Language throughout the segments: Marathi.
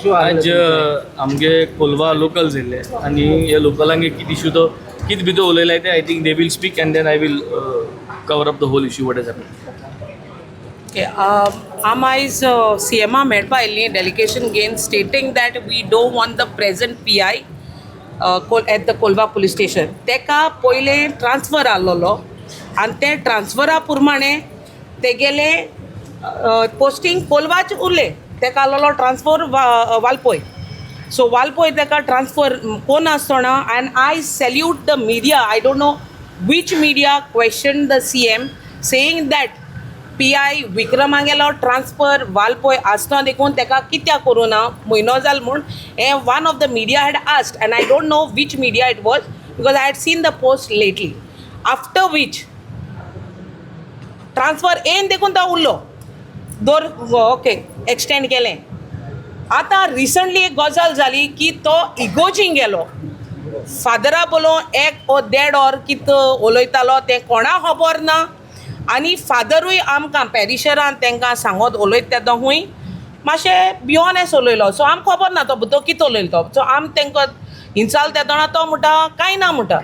इशू आज आमगे कोलवा लोकल येयले आनी हे लोकलांक एक कितें इशू तो कितें भितर उलयलाय ते I think they will speak and then I will cover up the whole issue what is happening. आम आयज CMA मेळपा आयिल्लीं डेलिगेशन घेवन stating that we don't want the present PI at the Colva police station. तेका पयलें ट्रान्सफर आसलोलो आनी ते ट्रान्सफरा प्रमाणे तेगेले पोस्टींग कोलवाच उरलें. तेका आसलोलो ट्रान्सफर वालपय. सो वालपय तेका ट्रान्सफर कोण आसतना and I salute the media. I don't know which media question the CM saying that PI विक्रमांगेलो ट्रान्सफर वालपय आसतना देखून तेका कित्याक करूं ना म्हयनो जालो म्हूण हें one of the media had asked end I don't know which media it was because I had seen the post lately. After which transfer येवन देखून तो उरलो ओके एक्सटेंड केलें. आतां रिसंटली एक गजाल जाली की तो इगोजींग गेलो. फादरा बोलोवन एक ओ देड ऑर कितें उलयतालो तें कोणा खबर ना आनी फादरूय आमकां पॅरिशरान तांकां सांगत उलयत तेदो खूंय मातशें बियोनेस उलयलो. सो आमकां खबर ना तो भुतो कितें उलयलो तो. सो आम तांकां इन्सल्ट देतना तो म्हणटा कांय ना म्हणटा.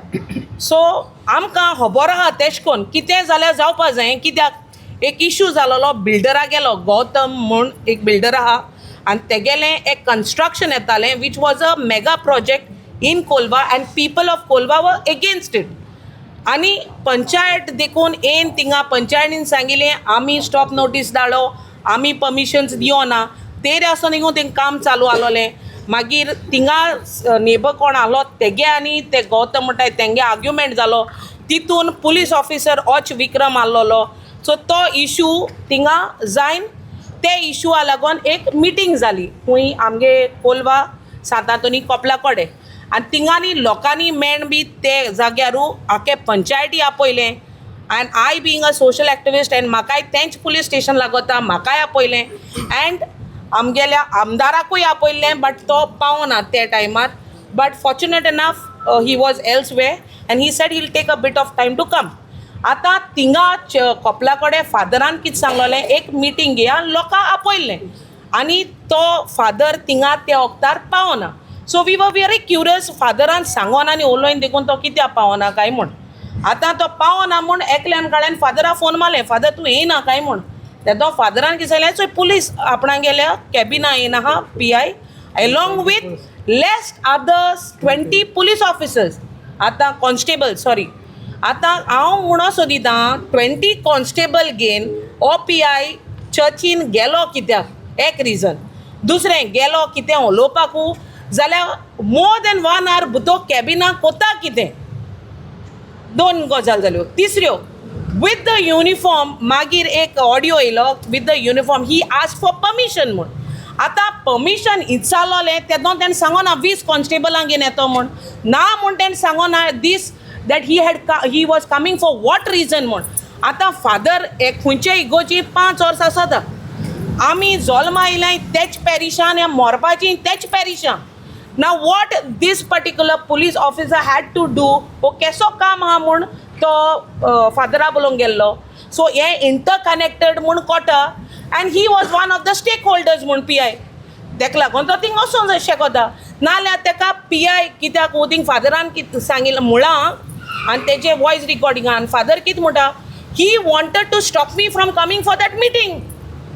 सो आमकां खबर आहा तेश कोन्न कितें जाल्यार जावपा जाय. कित्याक एक इशू जालोलो बिल्डरा गेलो गौतम म्हूण एक बिल्डर आहा आनी तेगेलें एक कन्स्ट्रक्शन येतालें which was a mega project in Kolwa end people of Kolwa वर एगेन्स्ट इट. आनी पंचायत देखून येवन थिंगा पंचायतीन सांगिल्लें आमी स्टॉप नोटीस धाडलो आमी परमिशन्स दिवना. तेर आसून देखून तें काम चालू आसलोलें. मागीर थिंगा नेबर कोण आसलो तेगे आनी ते गौतम म्हणटाय तेंगे आर्ग्युमेंट जालो. तितून पुलीस ऑफिसर ऑच विक्रम आसलोलो. सो तो इशू थिंगा जायन ते इशूआ लागून एक मिटींग जाली खूंय आमगे कोलवा सातांतुनी कोपला कोडे आनी थिंगांनी लोकांनी मेण बी ते जाग्यारू आखे पंचायती आपयलें and I being a social activist and म्हाकाय तेंच पुलीस स्टेशन लागता म्हाकाय आपयलें एंड आमगेल्या आमदाराकूय आपयल्लें बट तो पावना ते टायमार. But fortunate enough he was elsewhere and he said he'll take a bit of time to come. आतां थिंगा कोपला कोडे फादरान कितें सांगलोलें एक मिटींग घेया लोकां आपयल्लें आनी तो फादर थिंगा त्या वक्तार पावना. So we were very curious फादरान सांगोन आनी उलोवन देखून तो कित्याक पावना काय म्हूण. आतां तो पावना म्हूण एकल्यान काळ्यान फादरा फोन मारलें फादर तूं येयना काय म्हूण. तेदो फादरान कितें सांगलें सो पुलीस आपणागेल्या कॅबिना येयना आहा PI along with lest others 20 police officers. आतां कॉन्स्टेबल सॉरी आतां हांव म्हणो सोदितां 20 कॉन्स्टेबल घेवन हो PI चर्चीन गेलो कित्याक एक रिजन. दुसरें गेलो कितें उलोवपाकू जाल्यार मोर देन 1 hour भितर कॅबिना कोता कितें. 2 गजाल जाल्यो. तिसऱ्यो वीथ द युनिफॉर्म मागीर एक ऑडियो येयलो with the uniform he ask for permission म्हूण. आतां परमिशन इचारलोलें तेदो तेणें सांगोना 20 कॉन्स्टेबलांक घेवन येतो म्हूण ना म्हूण तेणें सांगोना दीस that he was coming for what reason म्हूण. आतां फादर एक खंयचे इगोची 5 वर्सां आसता आमी जल्मा आयल्याय तेच पॅरिशान या मोरपाची तेच पॅरिशान. नाव what this particular police officer had to do हो केसो काम आहा म्हूण तो फादरा बोलोवंक गेल्लो. सो हे इंटरकनेक्टेड म्हूण कोटा and he was one of the stakeholders म्हूण PI. तेका लागून तो थिंग वचूंक जाय शेकोता नाल्यार तेका PI कित्याक थिंग फादरान कितें सांगिल्लें मुळां आनी तेजे वॉयस रिकॉर्डिंगान फादर कितें म्हणटा he wanted to stop me from coming for that meeting.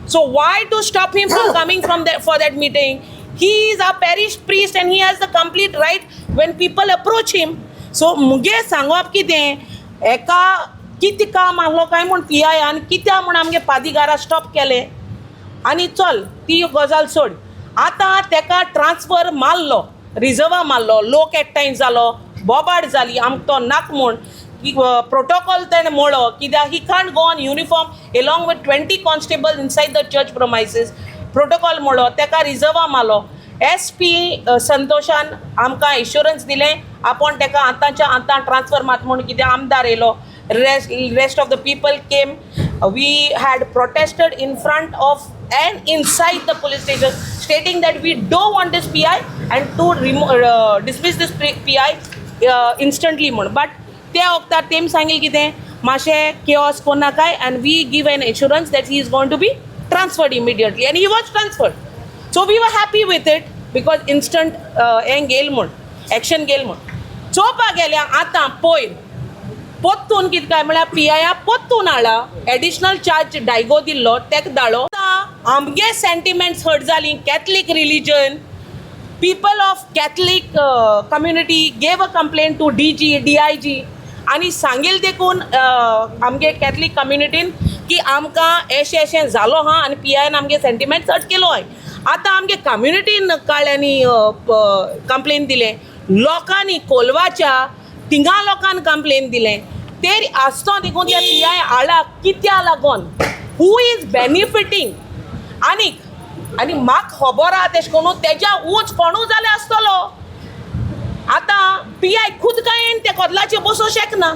So why to stop him from coming from for that meeting. He is a parish priest and he has the complete right when people approach him. So मुगे सांगप कितें एका कितें काम आसलो काय म्हूण PI आनी कित्याक म्हूण आमगे पादिगारा स्टॉप केलें आनी चल ती गजाल सोड. आतां तेका ट्रान्सफर मारलो रिजर्वा मारलो लोक एकठांय जालो बोबाड जाली आमकां तो नाक म्हूण प्रोटोकॉल तेणें मोडलो कित्याक he can't go on uniform along with 20 constable inside the church premises. Protocol मोडलो तेका रिजर्वा मारलो. SP संतोशान आमकां एश्युरन्स दिलें आपूण तेका आतांच्या आतां ट्रान्सफर मात म्हूण कित्याक आमदार येयलो. rest of the people came. We had protested in front of and inside the police station stating that we don't want this PI and to dismiss this PI instantly म्हूण. बट त्या वक्तार तेम सांगिल्लें कितें मातशें chaos कोन्नाकाय and we give an assurance that he is going to be transferred immediately and he was transferred. So we were happy with it. Because instant हें गेल म्हूण एक्शन गेल म्हूण चोवपाक गेल्यार आतां पयर पोत्तून कितें काय म्हळ्यार PIA पोत्तून हाडला एडिशनल चार्ज डायगो दिल्लो तेका धाडलो आमगे सेंटिमेंट्स हर्ट जाली Catholic religion people of Catholic community gave a complaint to DIG आणि सांगील देखून आमगे कॅथलीक कम्युनिटीन की आमकां अशें जालो हा आनी PIAन आमगे सेंटिमेंट सर्च केलो हय आतां आमगे कम्युनिटीन काळ्यांनी कंप्लेन दिले लोकांनी कोलवाच्या तिंगा लोकांनी कंप्लेन दिलें तेर आसतो देखून त्या PIA हाडला कित्या लागोन हू इज बेनिफिटींग आनी म्हाका खबर आहा तेश कोन्नू तेज्या उंच कोणू जालें आसतलो आतां PI खुद काय येवन ते कोदलाचेर बसोवं शकना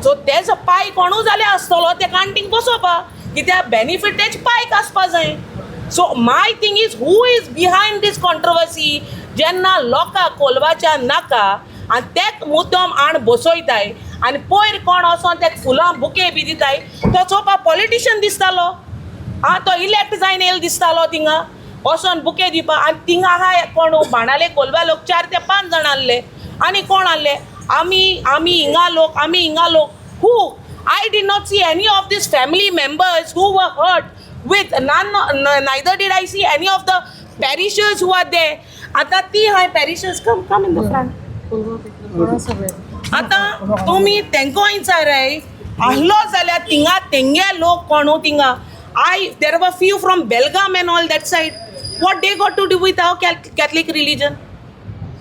सो तेजो पाय कोणू जालें आसतलो ते कांटींग बसोवपाक कित्याक बेनिफीट तेज पायक आसपा जाय so my thing is who is behind this controversy जेन्ना लोकांक कोलवाच्या नाका आनी तेक मुद्दम आण बसयताय आनी पयर कोण वचोन तेका फुलां बुके बी दिताय तो चोवपाक पॉलिटिशियन दिसतालो तो इलेक्ट जायन येयलो दिसतालो थिंगा वचोन बुके दिवपा आनी थिंगा आहा कोण बाणाले कोलवा लोक 4 ते 5 जाण आहले आनी कोण आहले आमी हिंगा लोक who I did not see any of these family members who were hurt with neither did I see any of the parishioners who are there आतां ती हाय parishioners come in the front आतां तुमी तेंकां विचाराय आहलो जाल्यार थिंगा तेंगे लोक कोण थिंगा there were few from Belgaum and all that side. What they got to do with our Catholic religion?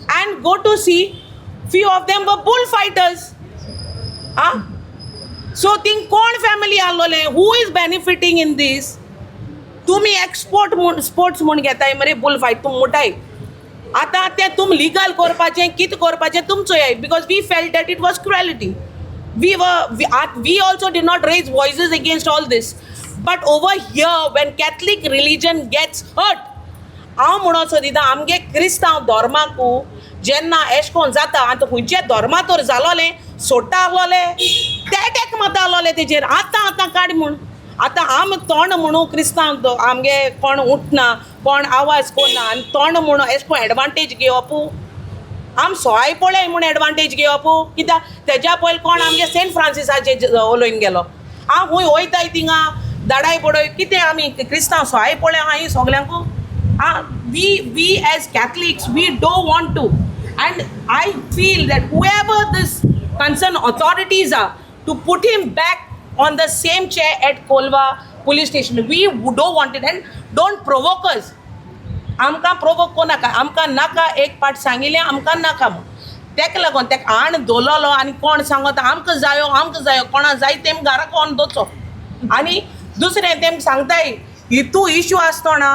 And go to see, few of them were bullfighters. So think kon family allole, who is benefiting in this? Tumi export sports म्हणून घेताय मरे bullfight तुम मोठाय आता ते तुम legal करपाचें कित करपाचें तुमचो आहे because we felt that it was cruelty. We also did not raise voices against all this. But over here, when Catholic religion gets hurt, हांव म्हणोसो दिता आमगे क्रिस्तांव धर्माकू जेन्ना एश कोन जाता आनी खंयचे धर्मा तर जालोले सोडटा आहलोले ते माता आहलोले तेजेर आतां काड म्हूण आतां आम तोंड म्हणू क्रिस्तांव आमगे कोण उठना कोण आवाज कोन्ना आनी तोंड म्हणू एश कोन एडवांटेज घेवपू आम सोय पळय म्हूण एडवांटेज घेवपू कित्याक तेज्या पयलीं कोण आमगे सेंट फ्रांसिसाचे उलोवन गेलो हांव खूंय वयताय थिंगा दाडाय पडोय कितें आमी क्रिस्तांव सोय पळय हांव सगल्यांकू we as Catholics we don't want to and I feel that whoever this concerned authorities are to put him back on the same chair at Kolva police station we don't want it and don't provoke us आमकां प्रोवोक कोनाका आमकां नाका एक पाट सांगिल्लें आमकां नाका तेका लागोन तेका आण दवरलो आनी कोण सांगता आमकां जायो कोणा जाय तेम घरा कोण दोचो आनी दुसरें तेम सांगताय हितू इश्यू आसतना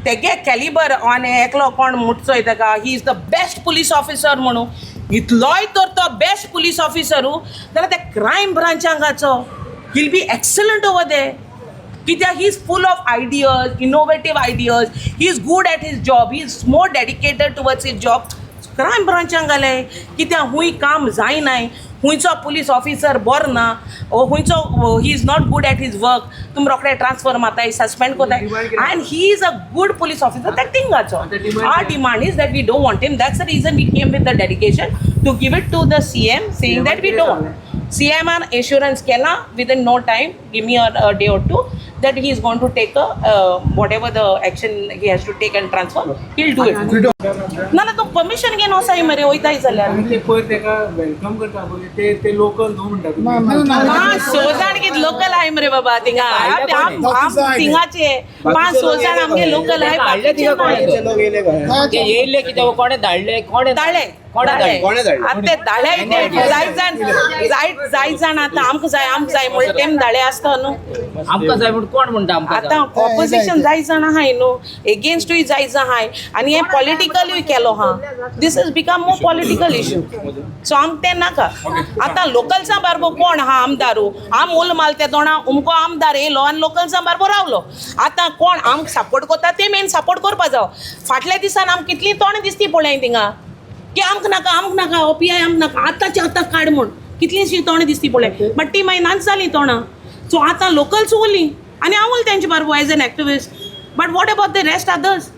तेगे कॅलिबर आनी एकलो कोण मुटचोय तेका he is the best police officer म्हणून इतलोय तर तो बेस्ट पुलीस ऑफिसरू जाल्यार त्या क्रायम ब्रांचाक घाचो he'll be excellent over there कित्याक he is full of ideas innovative ideas he is good at his job he is more dedicated towards his job crime ब्रांचाक घाले कित्याक हूंय काम जायनाय हुंयचो पुलीस ऑफिसर बरो ना हुंयचो he is not good at his work तुम रोखडे ट्रांसफर माताय सस्पेंड कोताय and he is a good police officer तेका थिंगाचो our demand is that we don't want him that's the reason we came with the dedication to give it to the CM saying that we don't CM आन एश्युरन्स केला within no time give me a day or two that he is going to take whatever the action he has to take and transfer he'll do it ना तो परमिशन घेवन वसाय मरे वयताय जाल्यार ते पयर तेका वेलकम करता पळय ते लोकल न्हू म्हणटा सोजाण कित लोकल आय मरे बाबा थिंगा आम थिंगाचे 5-6 जाण आमगे लोकल आय ते येयले कितें कोणे धाडले आतां जाय जाण आतां आमकां जाय म्हण तेम धाडे आसता न्हू आमकां जाय म्हण कोण म्हणटा आमकां आतां ऑपोजिशन जाय जाण आहाय न्हू एगेन्स्टूय जाय जाण आहाय आनी हे पॉलिटिकलूय केलो हा this is become more political issue so आमकां तें नाका आतां लोकल्सां बारबो कोण आहा आमदारू आम उल मालते तोणा उमको आमदार येयलो आनी लोकल्सां बारबो रावलो आतां कोण आमकां सपोर्ट करता ते मेन सपोर्ट करपा जावो फाटल्या दिसान आमकां कितलीं तोंडां दिसती पळय थिंगा की आमकां नाका OPI आमकां नाका आतांच्या आतां काड म्हूण कितलींशीं तोंडां दिसती पळय बट ती मागीर नाच जालीं तोंडां सो आतां लोकल्स उरलीं आनी हांव उरलें तेंचे बारबो as an activist but what about the rest others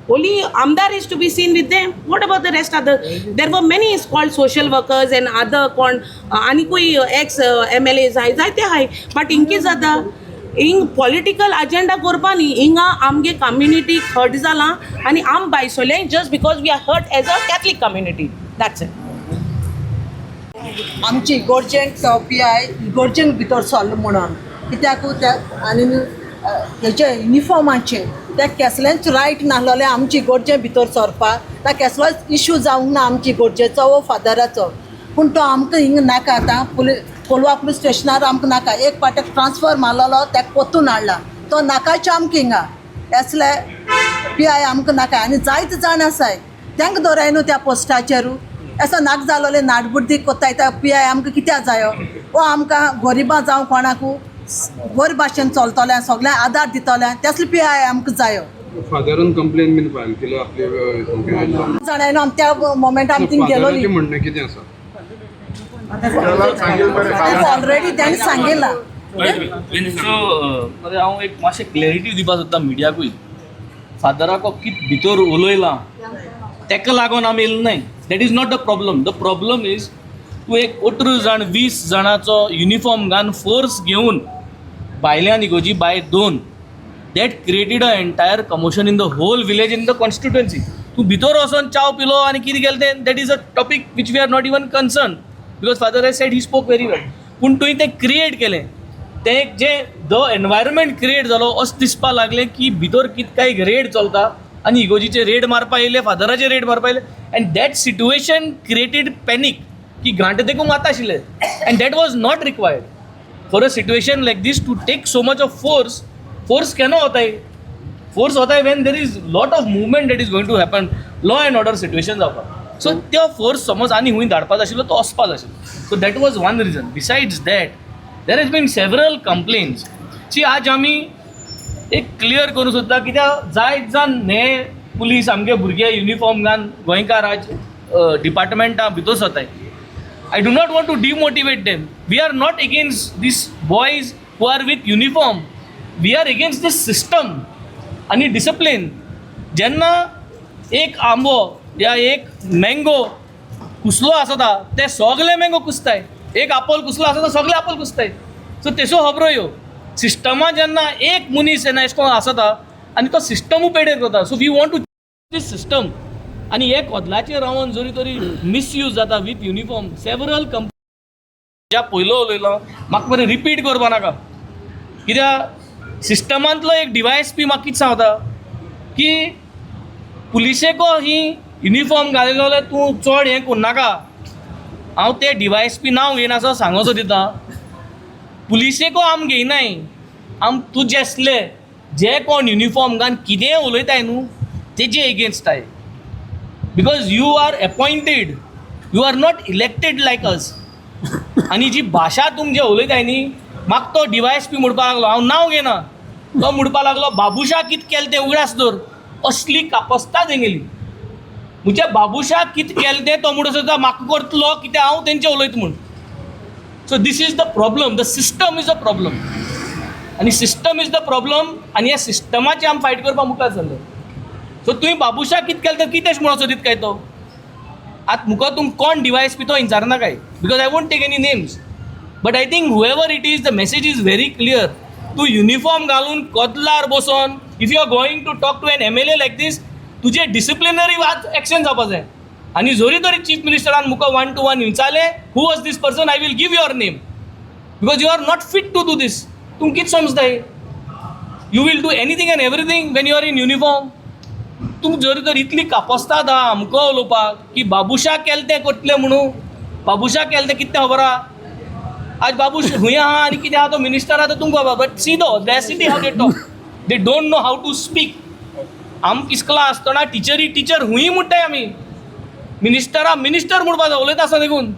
only Amdar is to be seen with them. What about the rest other? There were many called social workers and other called आणि कोई ex MLAs आहे जायते आहे. But इंकी जाता हिंग पॉलिटिकल अजेंडा करपा न्ही हिंगा आमगे कम्युनिटी हर्ट जाला आनी आम बायसोले just because we are hurt as a Catholic community. That's it. आमची इगोर्जेंक PI इगोर्जेंक भितर सरलो म्हणून कित्याक त्या आनी हेचे युनिफॉर्माचे त्या कसलेंच रायट नासलोलें आमची इगोर्जे भितर सरपाक. त्या कसलोच इश्यू जावंक ना आमची इगोर्जेचो वो फादराचो. पूण तो आमकां हिंग नाका आतां कोलवा पुलीस स्टेशनार आमकां नाका. एक पाटेक ट्रान्सफर मारलेलो ताका पोत्तून हाडला तो नाकाचे आमकां हिंगा असले PI आमकां नाका. आनी जायते जाण आसाय तांकां दवराय न्हू त्या पोस्टाचेरू. असो नाक जालोले नाटबुड्डी कोत्ताय त्या PI आमकां कित्याक जायो. वो आमकां गरिबां जावं कोणाकू बरे भाशेन चलतलें सगळ्यांक आदार दितलें तसले PI आमकां जायो. फादरान कंप्लेन बीन फायल केली आपले जाणाय न्हू आमी त्या मोमेंटार आमी थिंग गेलोली. म्हणणें कितें आसा ऑलरेडी ताणें सांगिल्लां. सो हांव एक मातशें क्लॅरिटी दिवपाक सोदता मिडियाकूय. फादराको कित भितर उलयलां तेका लागून आमी येयले नाय. That is not the problem. The problem is तूं एक 18 जाण 20 जाणांचो युनिफॉर्म घालून फोर्स घेवन भायल्यान इगोजी बाय 2 that created a entire commotion in the whole village in the constituency. तूं भितर वचोन चाव पिलो आनी कितें केलें तें that is a topic which we are not even concern because father has said he spoke very well. पूण तुवें तें क्रिएट केलें तें जें द एनवायरमेंट क्रिएट जालो अशें दिसपाक लागलें की भितर कितें काय रेड चलता आनी इगोजीचे रेड मारपा येयले फादराचे रेड मारपा येयले and that situation created panic की घांट देखून माता आशिल्ले and that was not required for a situation like this to take so much of force. Force केन्ना होता है? फोर्स होता है when there is lot of movement that is going to happen law and order situation जावपाक. सो तो फोर्स समज आनी हूंय धाडपाचो आशिल्लो तो वचपाचो आशिल्लो. So that was one reason. Besides that there has been several complaints. ची आज आमी एक क्लियर करूं सोदता कित्याक जायत जाण हे पुलीस आमगे भुरगे युनिफॉर्म घालून गोंयकार आज डिपार्टमेंटा भितर सरताय. I do not want to demotivate them. We are not against these boys who are with uniform. We are against this system आणि discipline. जेन्ना एक आंबो या एक मँगो कुसलो आसता ते सगळे मँगो कुसताय. एक आपोल कुसलो आसता सगळे आपोल कुसताय. सो तेसो खबरो ह्यो सिस्टमा जेन्ना एक मनीस येना एश कोन आसता आनी तो सिस्टमू पेडेर करता. So we want to this system. आनी हे कोदलाचेर रावन जरी तरी मिसयूज जाता वीथ युनिफॉर्म. सेवरल कंपनी ज्या पयलो उलयलो म्हाका बरें रिपीट करपा नाका कित्याक सिस्टमांतलो एक DYSP म्हाका कितें सांगता की पुलिसेको ही युनिफॉर्म घालिल्लो जाल्यार तूं चड हें करूं नाका. हांव ते DYSP नांव घेयनासो सांगोसो दिता. पुलिसेको आम घेयनाय आम तुजे असले जे कोण युनिफॉर्म घालून कितेंय उलयताय न्हू तेजे against I. Because you are appointed you are not elected like us. आनी जी भाशा तुम जे उलयताय न्ही म्हाका तो DYSP म्हणपाक लागलो हांव नांव घेना तो म्हणपाक लागलो बाबुशा कितें केलें तें उगडास दवर. असली कापस्ता तेंगेली. म्हज्या बाबुशाक कितें केलें तें तो म्हणून सुद्दां म्हाका करतलो कित्याक हांव तेंचे उलयता म्हूण. So this is the problem. The system is a problem आनी सिस्टम इज द प्रॉब्लम आनी ह्या सिस्टमाची आमी फायट करपाक मुखार सरले. सो तुवें बाबुशा कितें केलें तें कितेंच म्हणून सोदीत काय तो आतां मुखार तुमकां कोण DYSP तो विचारना काय because I won't take any names. But I think however it is the message is very clear. तूं युनिफॉर्म घालून कदलार बसोन if you are going to talk to an MLA like this तुजे डिसिप्लिनरी एक्शन जावपा जाय. आनी जरी तरी चीफ मिनिस्टरान मुखार 1-to-1 विचारलें who was this person I will give your name because you are not fit to do this. तुमकां कितें समजताय you will do anything and everything when you are in uniform. तुमकां जरी तर इतली कापस्ता आहा आमकां उलोवपाक की बाबुशा केलें तें करतलें म्हणून. बाबुशा केलें तें कितें खबर आहा. आज बाबूश हूंय आहा आनी कितें आहा तो मिनिस्टर आहा तो तुमकां खबर. But see the audacity how they talk. They don't know how to speak. आम इस्कला आसतना टीचर हूंय म्हणटाय आमी मिनिस्टर म्हणपाक जाय उलयता आसतना देखून.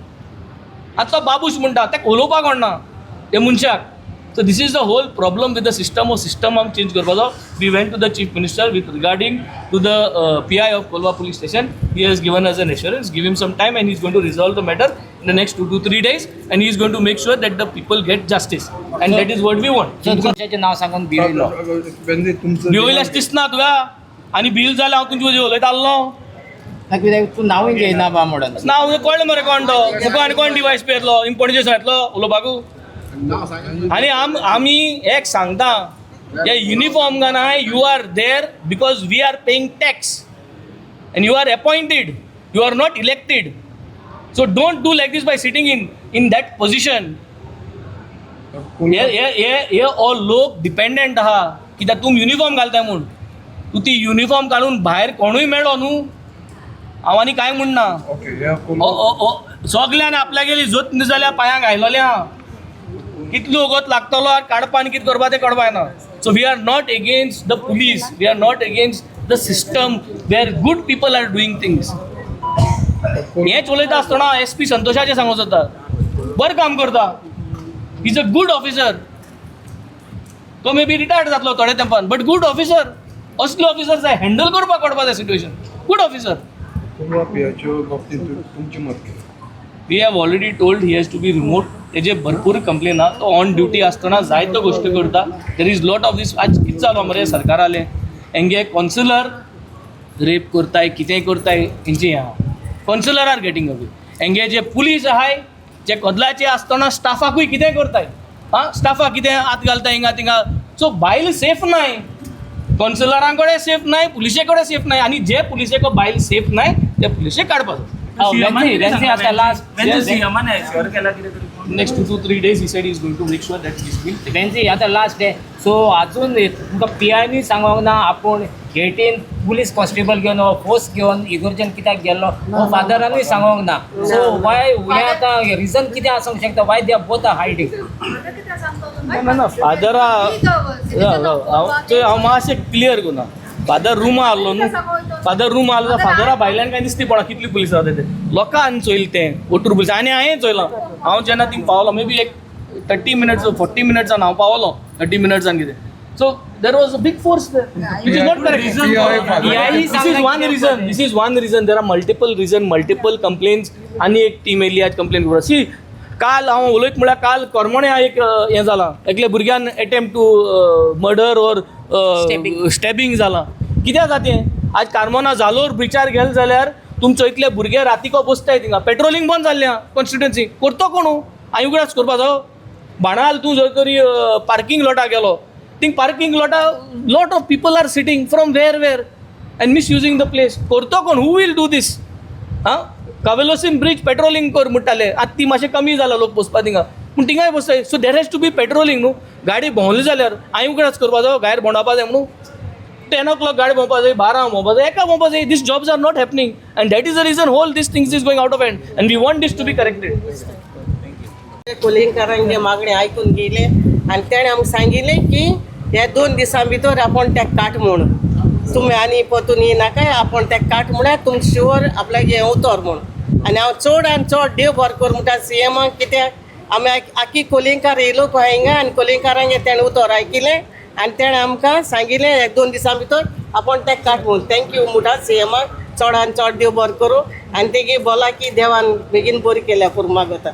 आतां तो बाबूश म्हणटा तेका उलोवपाक कोणना ते मनशाक. So this is the whole problem with the system. System आम चेंज करपाचो. We went to the chief minister with regarding to the PI of Kolwa police station. He has given us an assurance. Give him some time and he is going to resolve the matter in the next 2 to 3 days and he is going to make sure that the people get justice and that is what we want. तुमच्याचें नांव सांगून भियेलो तुमचं भिवयलें दिसना तुका आनी बिल जाल्यार हांव तुमचे वयल्यान उलयता आसलो कित्याक तूं नांवूय घेयना बा म्हणून नांव कळ्ळें मरे कोण तो तुका आनी कोण डिवायस पे येतलो इम्पोर्टेशन येतलो उलोवपाकू आनी आमी एक सांगता या युनिफॉर्म गानाय you are there because we are paying tax and you are appointed you are not elected so don't do like this by sitting in that position हे ऑल लोक डिपेंडंट आहा कित्याक तूं युनिफॉर्म घालताय म्हूण तूं ती युनिफॉर्म काडून भायर कोणूय मेळ्ळो न्हू हांव आनी कांय म्हणना सगल्यान आपल्या गेली जोत न्ही जाल्यार पांयांक घायलोलें आहा कितलो वगत लागतलो आनी काडपा आनी कितें करपा तें कळपा येना so we are not against the police we are not against the system where good people are doing things हेंच उलयता आसतना SP संतोशाचें सांगूंक सोदता बरें काम करता इज अ गूड ऑफिसर तो मे बी रिटायर्ड जातलो थोड्या तेंपान बट गूड ऑफिसर असले ऑफिसर जाय हँडल करपाक कळपा जाय सिट्युएशन गूड ऑफिसर तुमचें मत कितें we have already told he has to be remote तेजे भरपूर कंप्लेन आहा तो ऑन ड्युटी आसतना जायत्यो गोश्टी करता देर इज लॉट ऑफ दीस आज कितें जालो मरे सरकारालें हेंगे कॉन्सुलर रेप करताय कितेंय करताय हेंचें हें आहा कॉन्सुलर आर गेटींग अवे हेंगे जे पुलीस आहाय जे कदलाचे आसतना स्टाफाकूय कितेंय करताय स्टाफाक कितें आत घालताय हिंगा थिंगा सो बायल सेफ नाय कॉन्सुलरां कडेन सेफ नाय पुलिशे कडेन सेफ नाय आनी जे पुलिशेको बायल सेफ नाय ते पुलिशे काडपाचो next 2 to 3 days he said he is going to make sure that this will take. वेन्सी आतां लास्ट डे सो अजून तुमकां PIनी सांगोंक ना आपूण गेटीन पुलीस कॉन्स्टेबल घेवन फोर्स घेवन इगोर्जेन कित्याक गेल्लो हो फादरानूय सांगोंक ना सो वाय हे आतां रिजन कितें आसूंक शकता why they are both are hiding फादरा हांव मातशें क्लियर करना फादर रूमा आहलो न्हू फादर रूम आहलो फादरा भायल्यान काय दिसती पडा कितली पुलीस रावता ते लोकांनी चोयलें तें ओटूर पुलीस आनी हांवें चोयलां हांव जेन्ना थिंग पावलो मे बी एक 30 मिनट्स 40 मिनट्सान हांव पावलो 30 मिनट्सान कितें so there was a big force which is not correct this is one reason there are multiple reason multiple complaints आनी एक टीम येयली आज कंप्लेन करपाक सी काल हांव उलयत म्हळ्यार काल करमोण्या एक हें जालां एकल्या भुरग्यान अटेम्प्ट टू मर्डर ऑर स्टॅबिंग जालां कित्याक जातें आज कार्मोना जालोर ब्रिचार गेले जाल्यार तुमचो इतले भुरगे रातीको बसताय थिंगा पेट्रोलिंग बंद जाल्लें आहा कॉन्स्टिट्युएन्सी करतो कोण हांवें उगडास करपाचो बाणाल तूं जर तरी पार्किंग लॉटाक गेलो थिंग पार्किंग लॉटा lot of people are sitting from where and misusing the place करतो कोण हू वील डू दीस कावेलोसीन ब्रिज पेट्रोलिंग कर म्हणटाले आतां ती मातशें कमी जाला लोक बसपा थिंगा पूण थिंगाय बसताय so there has to be patrolling न्हू गाडी भोंवली जाल्यार हांवें उगडास करपाचो भायर भोंवडावपा जाय म्हणून 10 o'clock गाडी भोंवपा जाय 12 भोंवपा जाय एका भोंवपा जाय this jobs are not happening and that is the reason whole this things is going out of hand and we want this to be corrected कोलिंकारांचे मागणी आयकून गेले आनी तेणें आमकां सांगिल्लें की हे 2 दिसां भितर आपण ते काट म्हूण तुमी आनी परतून येनाकाय आपण ते काट म्हळ्यार तुमकां शुअर आपल्याक हें उतर म्हूण आनी हांव चड आनी चड देव बरें कर म्हणटा CMाक कित्याक आमी आख्खी कोलिंकार येयलो पळय हिंगा आनी कोलिंकारांगे तेणें उतर आयकिलें आनी तेणें आमकां सांगिल्लें 2 दिसां भितर आपण ते काट म्हूण थँक्यू म्हणटा CMाक चड आनी चड देव बरें करूं आनी तेगे बोला की देवान बेगीन बरी केल्या पुरो मागता